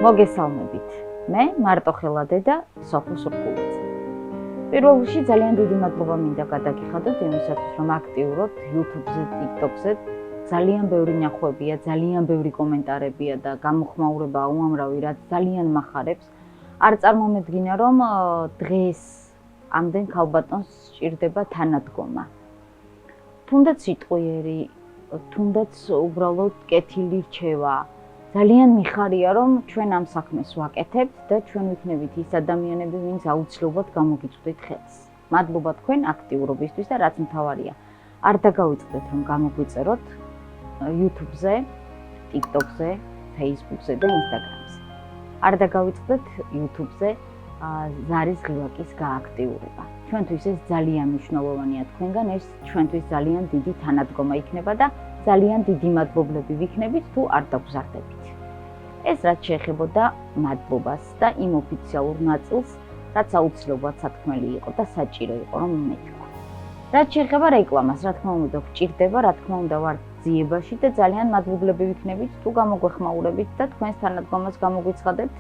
მოგესალმებით. მე მარტოხელა დედა სოფო სურგულაძე. პირველ რიგში ძალიან დიდი მადლობა მინდა გადაგიხადოთ იმისათვის, რომ აქტიურად YouTube-ზე, TikTok-ზე ძალიან ბევრი ნახვებია, ძალიან ბევრი კომენტარებია და გამოხმაურება უამრავი, რაც ძალიან მახარებს. არ წარმომედგინა, რომ დღეს ამდენ ქალბატონს სჭირდება თანადგომა. თუნდაც სიტყვიერი, თუნდაც უბრალოდ კეთილი რჩევა. ძალიან მიხარია, რომ ჩვენ ამ საქმეს ვაკეთებთ და ჩვენ ვიქნებით ის ადამიანები, ვინც აუცილებლად გამოგიწვდით ხელს. მადლობა თქვენ აქტიურობისთვის და რაც მთავარია, არ დაგავიწყდეთ, რომ გამოგვიწეროთ YouTube-ზე, TikTok-ზე, Facebook-ზე და Instagram-ზე. არ დაგავიწყდეთ YouTube-ზე ზარის ღილაკის გააქტიურება. ჩვენთვის ეს ძალიან მნიშვნელოვანია თქვენგან, ეს ჩვენთვის ძალიან დიდი თანადგომა იქნება და ძალიან დიდი მადლობლები ვიქნებით თუ არ დაგზარდებით. ეს რაც შეეხებოდა მადლობას და იმ ოფიციალურ ნაწილს, რაც აუცილებლად სათქმელი იყო და საჭირო იყო რომ მეთქვა. რაც შეეხება რეკლამას, რა თქმა უნდა გვჭირდება, რა თქმა უნდა ვარ ძიებაში და ძალიან მადლობლები ვიქნებით თუ გამოგვეხმაურებით და თქვენს თანადგომას გამოგვიცხადებთ.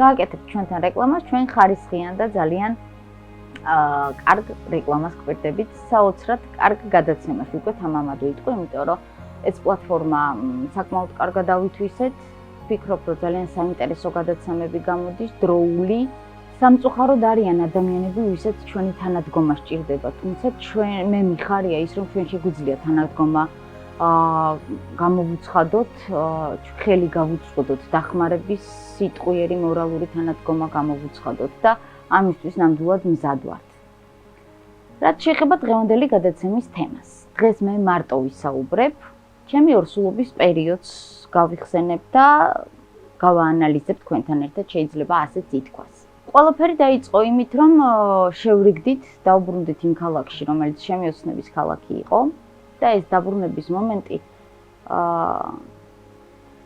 გააკეთებთ ჩვენთან რეკლამას, ჩვენ ხარისხიან და ძალიან კარგ რეკლამას გვერდებით, საოცრად კარგ გადაცემას უკვე თამამად ვიტყვი, იმიტომ რომ ეს პლატფორმა საკმაოდ კარგად ავითვისეთ. ვფიქრობ, რომ ძალიან საინტერესო გადაცემები გამოდის, დროული, სამწუხაროდ არიან ადამიანები, ვისაც ჩვენი თანადგომა სჭირდება, თუმცა მე მიხარია ის, რომ ჩვენ შეგვიძლია თანადგომა გამოვუცხადოთ, ხელი გავუწყდოთ დახმარების სიტყვიერი მორალური თანადგომა გამოვუცხადოთ და ამისთვის ნამდვილად მზად ვართ. რაც შეეხება დღევანდელი გადაცემის თემას. დღეს მე მარტო ვისაუბრებ, ჩემი ორსულობის პერიოდს გავიხსენებ და გავაანალიზებ თქვენთან ერთად, შეიძლება ასეც ითქვას. ყველაფერი დაიწყო იმით, რომ შევრიგდით, დავბრუნდით იმ ქალაქში, რომელიც შემიოცნების ქალაქი იყო და ეს დაბრუნების მომენტი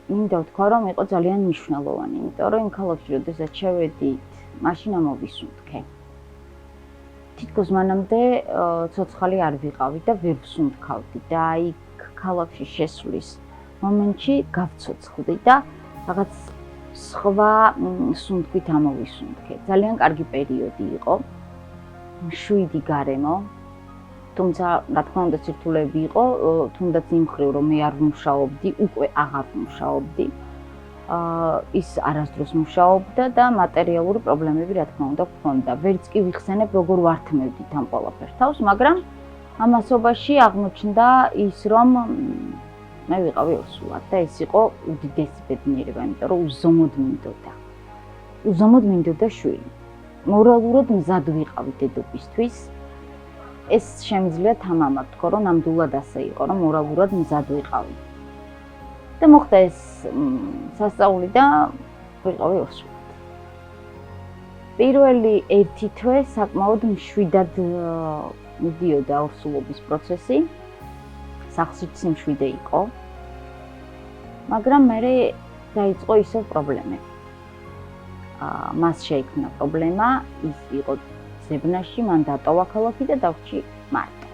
მინდა ვთქვა, რომ იყო ძალიან მნიშვნელოვანი, იმიტომ რომ იმ ქალაქში, როდესაც შევედით, მაშინ ამოვისუნთქე. თითქოს მანამდე ცოცხალი არ ვიყავი და ვერ ვსუნთქავდი და იქ ქალაქში შესვლის მომენტში გავცოცხლდი და რაღაც სხვა სუნთქვით ამოვისუნთქე. ძალიან კარგი პერიოდი იყო. მშვიდი გარემო. თუმცა, რა თქმა უნდა, სირთულეები იყო, თუნდაც იმ მხრივ, რომ მე არ ვმუშაობდი, უკვე აღარ ვმუშაობდი. ის არასდროს მუშაობდა და მატერიალური პრობლემები, რა თქმა უნდა, ჰქონდა. ვერც კი ვიხსენებ, როგორ ვართმევდით ამ ყველაფერს თავს, მაგრამ ამასობაში აღმოჩნდა ის, რომ მე ვიყავი ორსულად და ეს იყო უდიდესი ბედნიერება, იმიტომ რომ უზომოდ მინდოდა. უზომოდ მინდოდა შვილი. მორალურად მზად ვიყავი დედობისთვის. ეს შემიძლია თამამად თქვა, რომ ნამდვილად ასე იყო, რომ მორალურად მზად ვიყავი. და მოხდა ეს სასწაული და ვიყავი ორსულად. პირველი ერთი თვე საკმაოდ მშვიდად მიდიოდა ორსულობის პროცესი. სახლშიც მშვიდე იყო. მაგრამ მერე დაიწყო ისევ პრობლემები. მას შეიქმნა პრობლემა, ის იყო ზებნაში, მან დატოვა ქალაქი და დავრჩი მარტო.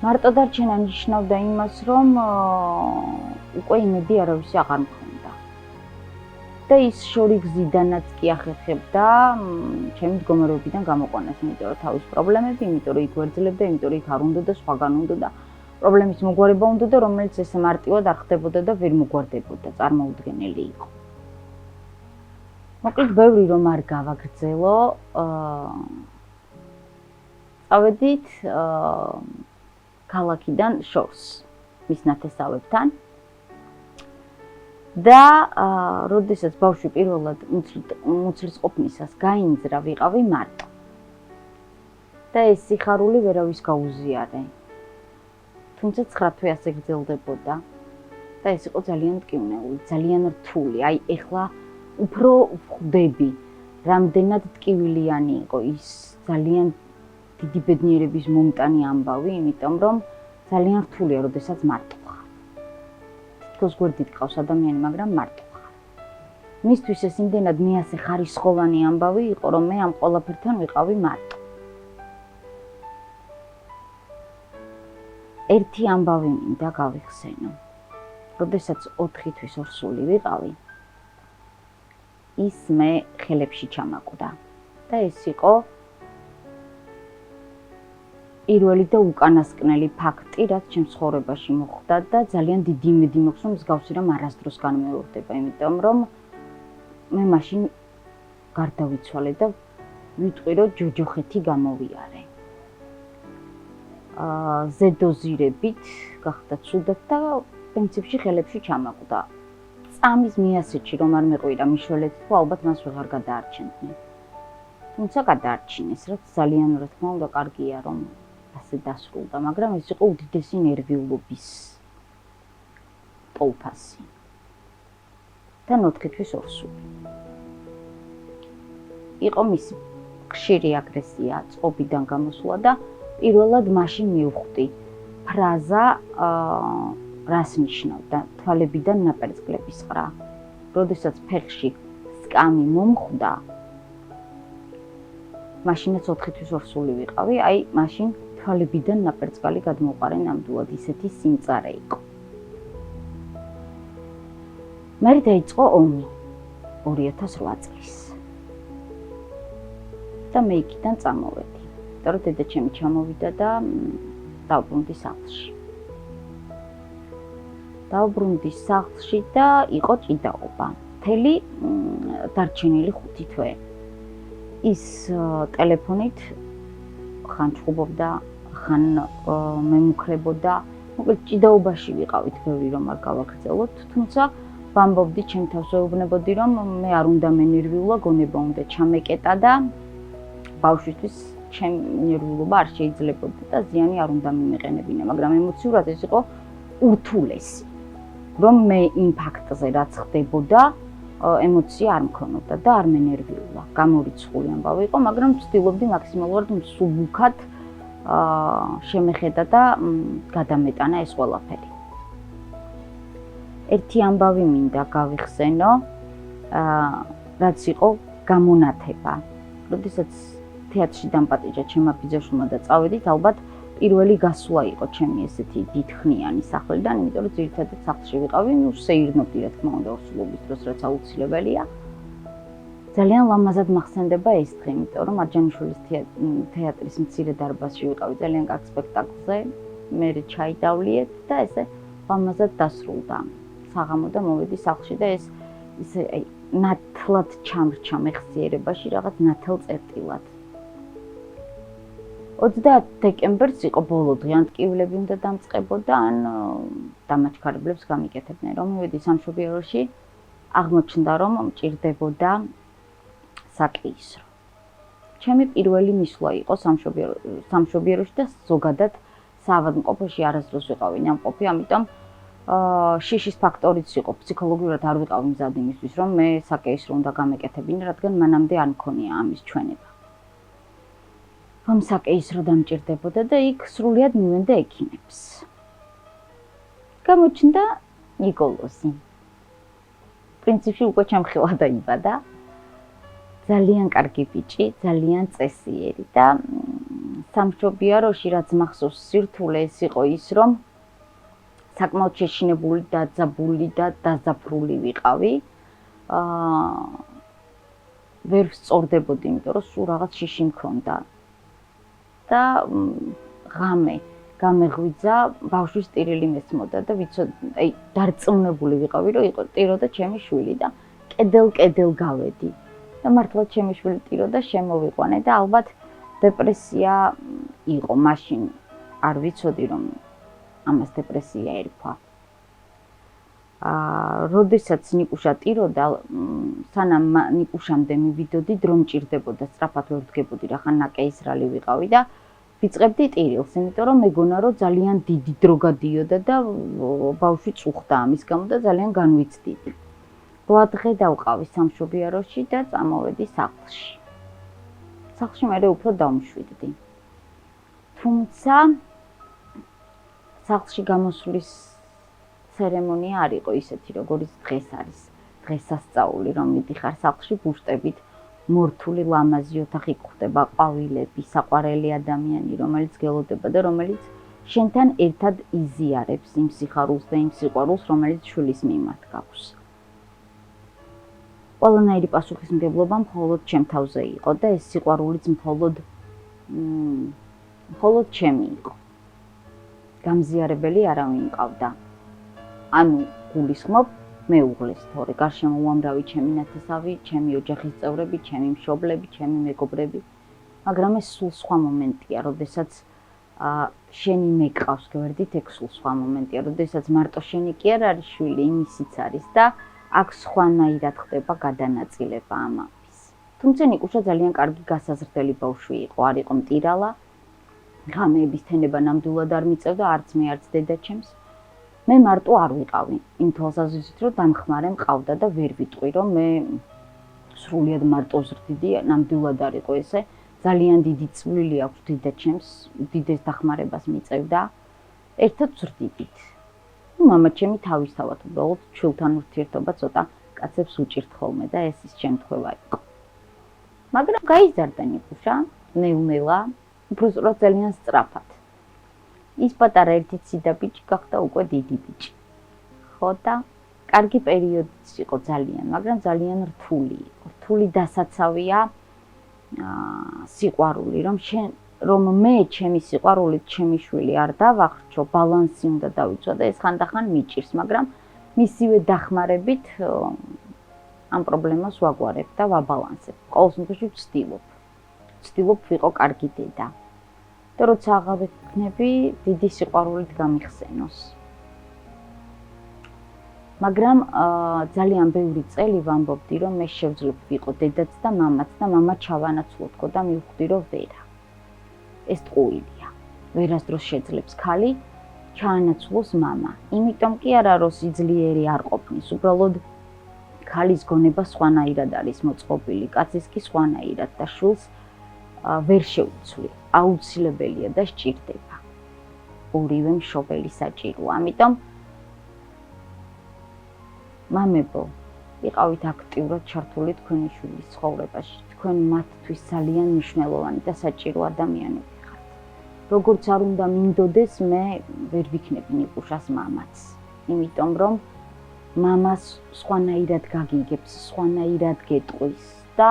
მარტო დარჩენა ნიშნავდა იმას, რომ უკვე იმედი არავისი აღარ მქონდა. და ის შორიგზიდანაც კი ახერხებდა ჩემი მდგომარეობიდან გამოყვანას, იმიტომ რომ თავის პრობლემები, იმიტომ რომ იქ ვერძლებდა, იმიტომ რომ იქ არ უნდა და სხვაგან უნდა და პრობლემის მოგვარება უნდა და რომელიც ესე მარტივად არ ხდებოდა და ვერ მოგვარდებოდა, წარმოუდგენელი იყო. მოკლედ, ბევრი რომ არ გავაგრძელო, წავედით ქალაქიდან შორს მის ნათესავებთან და როდესაც ბავშვი პირველად მუცლის ყოფნისას გაინძრა, ვიყავი მარტო. და ეს სიხარული ვერავის გაუზიარე. თუმცა 9 თვე ასე გრძელდებოდა და ეს იყო ძალიან მტკივნეული, ძალიან რთული. აი, ეხლა უფრო ვხვდები, რამდენად ტკივილიანი იყო ის ძალიან დიდი ბედნიერების მომტანი ამბავი, იმიტომ რომ ძალიან რთულია, როდესაც მარტო ხარ. თითქოს გვერდით გყავს ადამიანი, მაგრამ მარტო ხარ. მისთვის ეს იმდენად მეასე ხარისხოვანი ამბავი იყო, რომ მე ამ ყველაფერთან ვიყავი მარტო. ერთი ამბავი მინდა გავიხსენო. როდესაც 4 თვის ორსული ვიყავი, ის მე ხელებში ჩამაკვდა და ეს იყო პირველი და უკანასკნელი ფაქტი, რაც ჩემს ცხოვრებაში მოხდა და ძალიან დიდი იმედი მაქვს, რომ მსგავსი რამ არასდროს განმეორდება, იმიტომ რომ მე მაშინ გარდავიცვალე და ვიტყვი, რომ ჯოჯოხეთი გამოვიარე. ზედოზირებით გახდა ცუდად და პრინციპში ხელებში ჩამაკვდა. წამის მიასეჩი რომ არ მეყვირა მიშველეთ თუ ალბათ მას ვეღარ გადაარჩენდნენ. თუმცა გადაარჩინეს, რაც ძალიან რა თქმა უნდა კარგია რომ ასე დასრულდა, მაგრამ ეს იყო უდიდესი ნერვიულობის ტოლფასი. და ნოთქეთვის ორსული. იყო მისი ხშირი აგრესია, წყობიდან გამოსვლა და პირველად მაშინ მივხვდი ფრაზა რას ნიშნავდა თვალებიდან ნაპერწკლების ყრა. როდესაც ფეხში სკამი მომხვდა, მაშინაც 4 თვის ორსული ვიყავი, აი მაშინ თვალებიდან ნაპერწკალი გადმოყარე ნამდვილად ისეთი სიმწარე იყო. მე დაიწყო ომი 2008 წლის. და მე იქიდან წამოვედი. იმიტომ რომ დედა ჩემი ჩამოვიდა და დავბრუნდი სახლში. დავბრუნდი სახლში და იყო ჭიდაობა. მთელი დარჩენილი 5 თვე. ის ტელეფონით ხან ჩხუბობდა, ხან მემუქრებოდა. მოკლედ ჭიდაობაში ვიყავით, ბევრი რომ არ გავაგრძელოთ, თუმცა ვამბობდი ჩემ თავს ვეუბნებოდი რომ მე არ უნდა მენერვიულა, გონება უნდა ჩამეკეტა და ბავშვისთვის ჩემ ნერვიულობა არ შეიძლებოდა და ზიანი არ უნდა მიმეყენებინა, მაგრამ ემოციურად ეს იყო ურთულესი. რომ მე იმ ფაქტზე რაც ხდებოდა, ემოცია არ მქონოდა და არ მენერვიულა. გამორიცხული ამბავი იყო, მაგრამ ვცდილობდი მაქსიმალურად მსუბუქად შემეხედა და გადამეტანა ეს ყველაფერი. ერთი ამბავი მინდა გავიხსენო, რაც იყო გამონათება. როდესაც თეატრში დამპატიჟა ჩემმა ბიძაშვილმა და წავედით, ალბათ პირველი გასვლა იყო ჩემი ესეთი დიდხნიანი სახლიდან, იმიტომ რომ ძირითადად სახლში ვიყავი, სეირნობდი რა თქმა უნდა ორსულობის დროს, რაც აუცილებელია. ძალიან ლამაზად მახსენდება ეს დღე, იმიტომ რომ მარჯანიშვილის თეატრის მცირე დარბაზში ვიყავი ძალიან კარგ სპექტაკლზე, მე ჩაიდავლიეთ და ესე ლამაზად დასრულდა. საღამო და მოვედი სახლში და ეს ისე ნათლად ჩამრჩა მეხსიერებაში რაღაც ნათელ წერტილად. 30 დეკემბერს იყო ბოლო დღე, ან ტკივილები უნდა დამწყებოდა, ან დამაჩქარებლებს გამიკეთებდნენ. რომ მივედი სამშობიაროში, აღმოჩნდა რომ მჭირდებოდა საკეისრო. ჩემი პირველი მისვლა იყო სამშობიაროში და ზოგადად საავადმყოფოში არასდროს ვიყავი ნამყოფი, ამიტომ შიშის ფაქტორიც იყო, ფსიქოლოგიურად არ ვიყავი მზად იმისთვის, რომ მე საკეისრო უნდა გამეკეთებინა, რადგან მანამდე არ მქონია ამის ჩვენება. რომ საკეისრო დამჭირდებოდა და იქ სრულიად მივენდა ექიმებს. გამოჩნდა ნიკოლოზი. პრინციპში უკვე ჩემხილა დაიბადა. ძალიან კარგი ბიჭი, ძალიან წესიერი და სამშობიაროში რაც მახსოვს სირთულე ეს იყო ის, რომ საკმაოდ შეშინებული და დაძაბული და დაზაფრული ვიყავი. ვერ სწორდებოდი, იმიტომ რომ სულ რაღაც შიში მქონდა. და ღამე გამეღვიძა, ბავშვის ტირილი მესმოდა და აი დარწმუნებული ვიყავი, რომ იყო ტიროდა ჩემი შვილი და კედელ გავედი. და მართლა ჩემი შვილი ტიროდა, შემოვიყვანე და ალბათ დეპრესია იყო მაშინ. არ ვიცოდი რომ ამას დეპრესია ერქვა. როდესაც ნიკუშა ტიროდა, სანამ ნიკუშამდე მივიდოდი, დრო მჭირდებოდა, სწრაფად ვერ ვდგებოდი, რახან ნაკეისრალი ვიყავი და ვიწყებდი ტირილს, იმიტომ რომ მეგონა რომ ძალიან დიდი დრო გადიოდა და ბავშვი წუხდა ამის გამო და ძალიან განვიცდიდი. 8 დღე დავყავი სამშობიაროში და წამოვედი სახლში. სახლში მე უფრო დავმშვიდდი. თუმცა სახლში გამოსვლის ცერემონია არ იყო ისეთი, როგორც დღეს არის. დღესასწაული, რომ მიდიხარ სახლში ბუშტებით, მორთული ლამაზი ოთახი გვხვდება, ყვავილები, საყვარელი ადამიანი, რომელიც გელოდება და რომელიც შენთან ერთად იზიარებს იმ სიხარულს და იმ სიყვარულს, რომელიც შვილის მიმართ გაქვს. ყველანაირი პასუხისმგებლობა მხოლოდ ჩემ თავზე იყო და ეს სიყვარულიც მხოლოდ ჩემი იყო. გამზიარებელი არავინ მყავდა. ანუ გულისხმობ მე უღლეს, თორე გარშემო უამრავი ჩემი ნათესავი, ჩემი ოჯახის წევრები, ჩემი მშობლები, ჩემი მეგობრები. მაგრამ ეს სულ სხვა მომენტია, როდესაც შენი მე გყავს, გვერდით, ეგ სულ სხვა მომენტია, როდესაც მარტო შენი კი არ არის შვილი, იმისიც არის და აქ სხვანაირად ხდება გადანაწილება ამის. თუმცა ნიკუშა ძალიან კარგი გასაზრდელი ბავშვი იყო, არ იყო მტირალა. ღამეების თენება ნამდვილად არ მიწევდა არც მე, არც დედაჩემს. მე მარტო არ ვიყავი, იმ თვალსაზრისით, რომ დამხმარე მყავდა და ვერ ვიტყვი, რომ მე სრულიად მარტო ზრდიდი, ნამდვილად არ იყო ესე. ძალიან დიდი წვლილი აქვს დედაჩემს, უდიდეს დახმარებას მიწევდა. ერთად ვზრდიდით. მამაჩემი თავისთავად უბრალოდ ჩვილთან ურთიერთობა ცოტა კაცებს უჭირთ ხოლმე და ეს ის შემთხვევა იყო. მაგრამ გაიზარდა ნიკუშა, ნელა, უბრალოდ ძალიან სწრაფად. ის პატარა ერთი ციდა ბიჭი გახდა უკვე დიდი ბიჭი. ხო და კარგი პერიოდიც იყო ძალიან, მაგრამ ძალიან რთული იყო. რთული დასაცავია სიყვარული, რომ მე ჩემი სიყვარულით ჩემი შვილი არ დავახრჩო, ბალანსი უნდა დავიცვა და ეს ხანდახან მიჭირს, მაგრამ მისივე დახმარებით ამ პრობლემას ვაგვარებ და ვაბალანსებ. ყოველ შემთხვევაში ვცდილობ ვიყო კარგი დედა. და როცა აღარ ვიქნები, დიდი სიყვარულით გამიხსენოს. მაგრამ ძალიან ბევრი წელი ვამბობდი, რომ მე შევძლებ ვიყო დედაც და მამაც და მამა ჩავანაცვლოდო და მივხვდი, რომ ვერა. ეს ტყუილია. ვერასდროს შეძლებს ქალი ჩაანაცვლოს მამა. იმიტომ კი არა, რომ სიძლიერე არ ყოფნის, უბრალოდ ქალის გონება სხვანაირად არის მოწყობილი, კაცის კი სხვანაირად და შვილს ვერ შეუცვლი. აუცილებელია და სჭირდება. ორივე მშობელი საჭიროა. ამიტომ მამებო, იყავით აქტიურად ჩართული თქვენი შვილის ცხოვრებაში. თქვენ მათთვის ძალიან მნიშვნელოვანი და საჭირო ადამიანები ხართ. როგორც არ უნდა მინდოდეს, მე ვერ ვიქნები ნიკუშას მამაც. იმიტომ რომ მამას სხვანაირად გაგიგებს, სხვანაირად გეტყვის და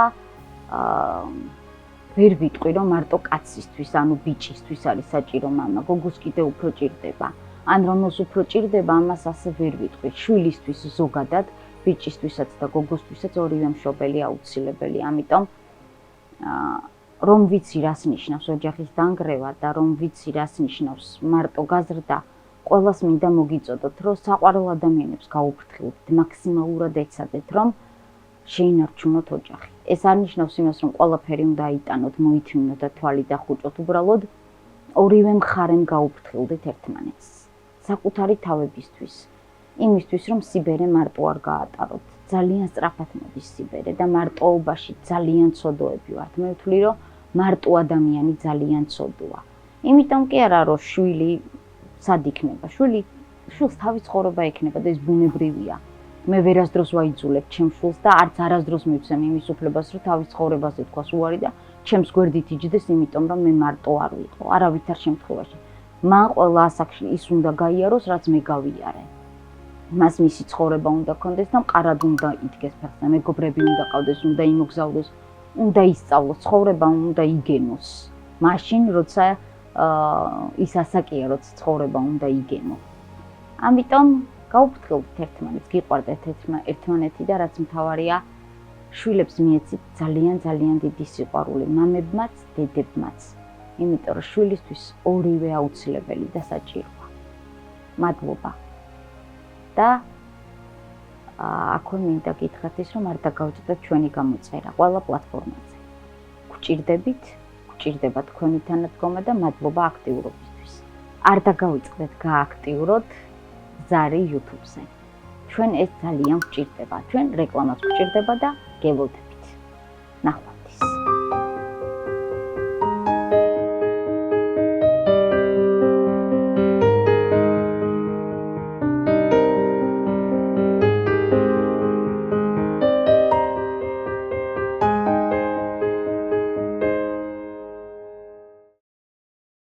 ვერ ვიტყვი, რომ მარტო კაცისთვის, ანუ ბიჭისთვის არის საჭირო მამა, გოგოს კიდე უფრო ჭირდება. ან რომელს უფრო ჭირდება, ამას ასე ვერ ვიტყვი. შვილისთვის ზოგადად, ბიჭისთვისაც და გოგოსთვისაც ორივე მშობელი აუცილებელია. ამიტომ რომ ვიცი რას ნიშნავს ოჯახის დანგრევა და რომ ვიცი რას ნიშნავს მარტო გაზრდა, ყველას მინდა მოგიწოდოთ, რომ საყვარელ ადამიანებს გაუფრთხილდეთ, მაქსიმალურად ეცადეთ, რომ შეინარჩუნოთ ოჯახი. ეს არ ნიშნავს იმას, რომ ყველაფერი უნდა აიტანოთ, მოითმინოთ და თვალი დახუჭოთ, უბრალოდ ორივე მხარემ გაუფრთხილდეთ ერთმანეთს. საკუთარი თავებისთვის, იმისთვის, რომ სიბერე მარტო არ გაატაროთ. ძალიან სწრაფად მოდის სიბერე და მარტოობაში ძალიან ცოდოები ვართ. მე ვთვლი, რომ მარტო ადამიანი ძალიან ცოდოა. იმიტომ კი არა, რომ შვილი სად იქნება? შვილს თავის ცხოვრება ექნება და ეს ბუნებრივია. მე ვერასდროს ვაიძულებ ჩემ შვილს და არც არასდროს მივცემ იმის უფლებას, რომ თავის ცხოვრებაზე თქვას უარი და ჩემს გვერდით იჯდეს, იმიტომ რომ მე მარტო არ ვიყო, არავითარ შემთხვევაში. მან ყველა ასაკში ის უნდა გაიაროს, რაც მე გავიარე. მას მისი ცხოვრება უნდა კონდეს და მყარად უნდა იდგეს ფეხზე, მეგობრები უნდა ყავდეს, უნდა იმოგზაუროს, უნდა ისწავლოს, ცხოვრება უნდა იგენოს. მაშინ, როცა ის ასაკია, როცა ცხოვრება უნდა იგენო. ამიტომ გაუფრთხილდეთ ერთმანეთს, გიყვარდეთ ერთმანეთი და რაც მთავარია, შვილებს მიეცით ძალიან დიდი სიყვარული, მამებმაც, დედებმაც. იმიტომ რომ შვილისთვის ორივე აუცილებელი და საჭიროა. მადლობა. და აქვე მინდა გითხრათ ის, რომ არ დაგავიწყდეთ ჩვენი გამოწერა ყველა პლატფორმაზე. გვჭირდება თქვენი თანადგომა და მადლობა აქტიურობისთვის. არ დაგავიწყდეთ გააქტიუროთ ზარი YouTube-ზე. ჩვენ ეს ძალიან გვჭირდება. ჩვენ რეკლამაც გვჭირდება და გელოდებით. ნახვამდის.